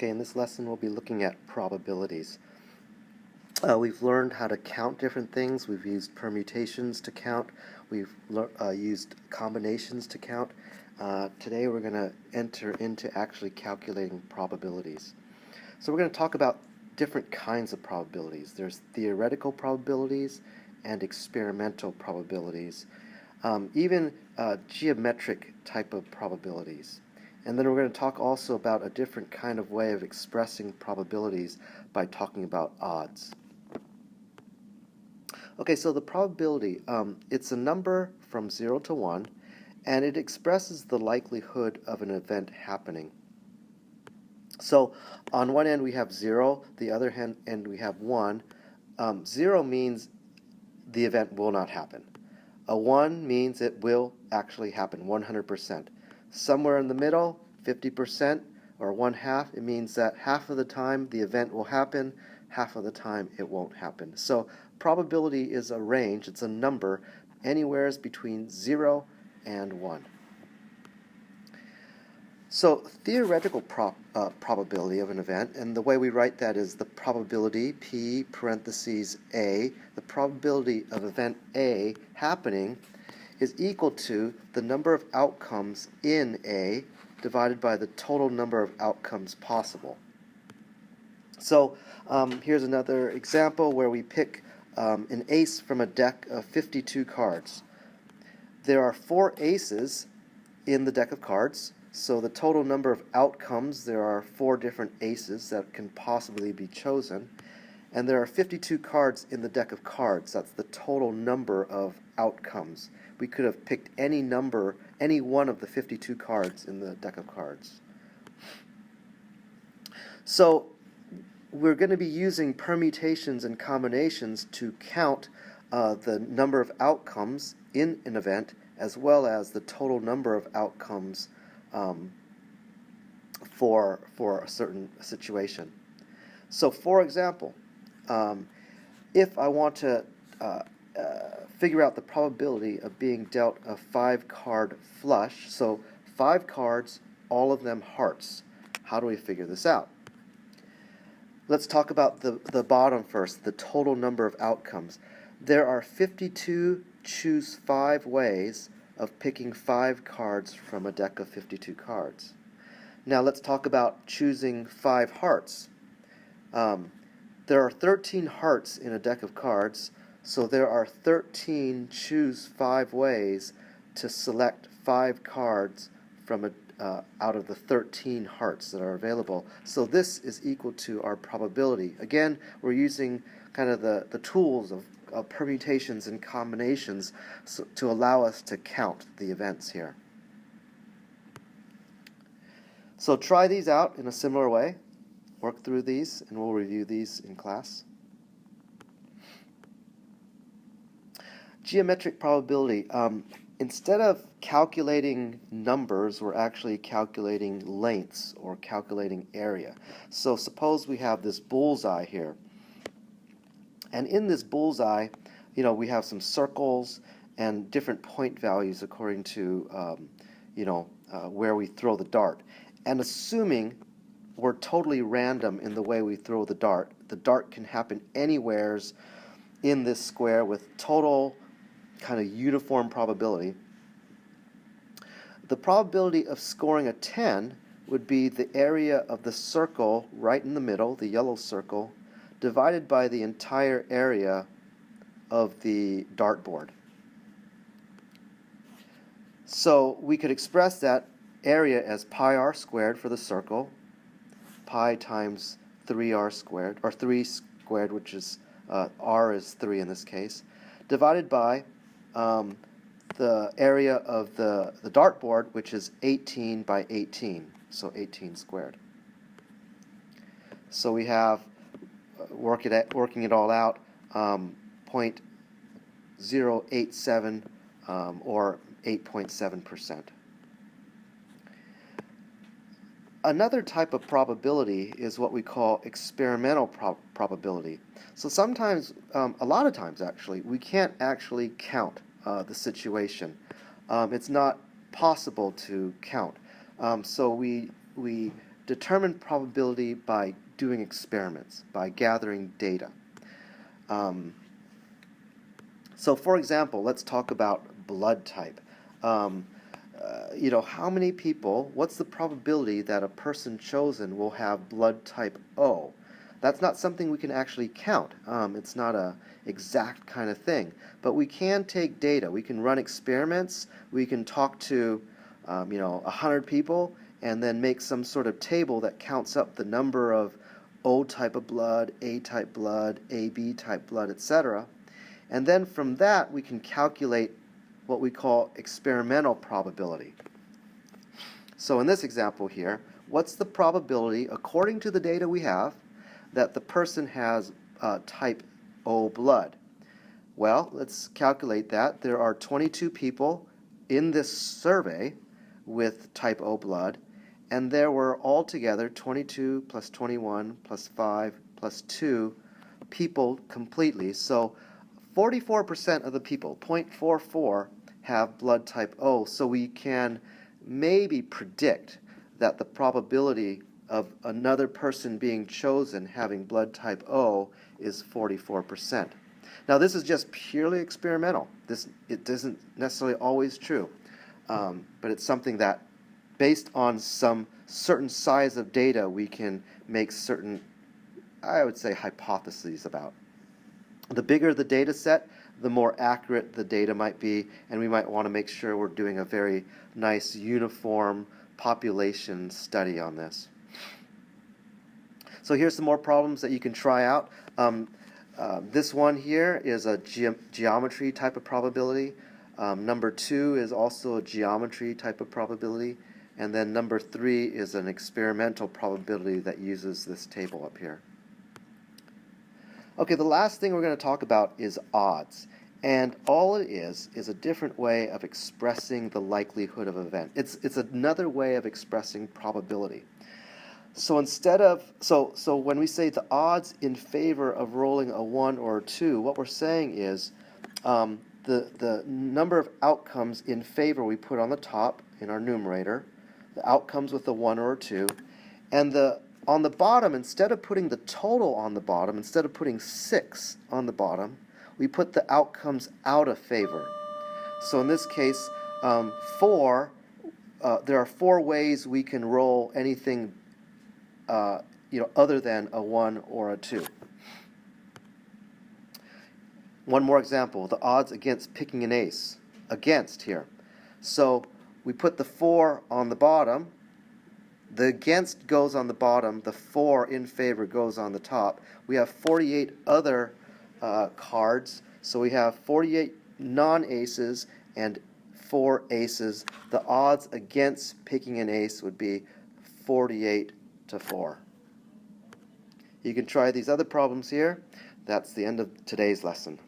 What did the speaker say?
Okay, in this lesson we'll be looking at probabilities. We've learned how to count different things. We've used permutations to count. We've used combinations to count. Today we're going to enter into actually calculating probabilities. So we're going to talk about different kinds of probabilities. There's theoretical probabilities and experimental probabilities, even geometric type of probabilities. And then we're going to talk also about a different kind of way of expressing probabilities by talking about odds. Okay, so the probability, it's a number from 0 to 1, and it expresses the likelihood of an event happening. So on one end we have 0, the other end we have 1. 0 means the event will not happen. A 1 means it will actually happen 100%. Somewhere in the middle, 50% or 1/2, it means that half of the time the event will happen, half of the time it won't happen. So probability is a range, it's a number, anywhere between 0 and 1. So theoretical probability of an event, and the way we write that is the probability, P parentheses A, the probability of event A happening is equal to the number of outcomes in A divided by the total number of outcomes possible. So here's another example where we pick an ace from a deck of 52 cards. There are 4 aces in the deck of cards, so the total number of outcomes, there are 4 different aces that can possibly be chosen. And there are 52 cards in the deck of cards. That's the total number of outcomes. We could have picked any number, any one of the 52 cards in the deck of cards. So we're going to be using permutations and combinations to count the number of outcomes in an event as well as the total number of outcomes for a certain situation. So for example, if I want to figure out the probability of being dealt a 5-card flush, so 5 cards, all of them hearts, how do we figure this out? Let's talk about the bottom first, the total number of outcomes. There are 52 choose 5 ways of picking 5 cards from a deck of 52 cards. Now let's talk about choosing 5 hearts. There are 13 hearts in a deck of cards, so there are 13 choose 5 ways to select 5 cards from out of the 13 hearts that are available. So this is equal to our probability. Again, we're using kind of the tools of permutations and combinations to allow us to count the events here. So try these out in a similar way. Work through these, and we'll review these in class. Geometric probability. Instead of calculating numbers, we're actually calculating lengths or calculating area. So suppose we have this bullseye here. And in this bullseye, we have some circles and different point values according to, where we throw the dart. And assuming we're totally random in the way we throw the dart can happen anywheres in this square with total kind of uniform probability. The probability of scoring a 10 would be the area of the circle right in the middle, the yellow circle, divided by the entire area of the dartboard. So we could express that area as pi r squared for the circle, pi times 3r squared, or 3 squared, which is r is 3 in this case, divided by the area of the dartboard, which is 18 by 18, so 18 squared. So we have, working it all out, 0.087 or 8.7%. Another type of probability is what we call experimental probability. So sometimes, a lot of times actually, we can't actually count the situation. It's not possible to count. So we determine probability by doing experiments, by gathering data. So for example, let's talk about blood type. How many people, what's the probability that a person chosen will have blood type O? That's not something we can actually count. It's not an exact kind of thing. But we can take data. We can run experiments. We can talk to 100 people and then make some sort of table that counts up the number of O type of blood, A type blood, AB type blood, etc. And then from that we can calculate what we call experimental probability. So in this example here, what's the probability, according to the data we have, that the person has type O blood? Well, let's calculate that. There are 22 people in this survey with type O blood, and there were altogether 22 plus 21 plus 5 plus 2 people completely. So 44% of the people, 0.44, have blood type O. So we can maybe predict that the probability of another person being chosen having blood type O is 44%. Now this is just purely experimental. It isn't necessarily always true, but it's something that, based on some certain size of data, we can make certain, I would say, hypotheses about. The bigger the data set, the more accurate the data might be, and we might want to make sure we're doing a very nice uniform population study on this. So here's some more problems that you can try out. This one here is a geometry type of probability. Number 2 is also a geometry type of probability. And then number 3 is an experimental probability that uses this table up here. Okay, the last thing we're going to talk about is odds. And all it is a different way of expressing the likelihood of an event. It's another way of expressing probability. So instead of, so when we say the odds in favor of rolling a 1 or a 2, what we're saying is the number of outcomes in favor we put on the top in our numerator, the outcomes with a 1 or a 2, and on the bottom, instead of putting the total on the bottom, instead of putting 6 on the bottom, we put the outcomes out of favor. So in this case, 4, there are 4 ways we can roll anything other than a 1 or a 2. One more example, the odds against picking an ace. Against here. So we put the 4 on the bottom, the against goes on the bottom, the 4 in favor goes on the top. We have 48 other cards, so we have 48 non-aces and 4 aces. The odds against picking an ace would be 48 to 4. You can try these other problems here. That's the end of today's lesson.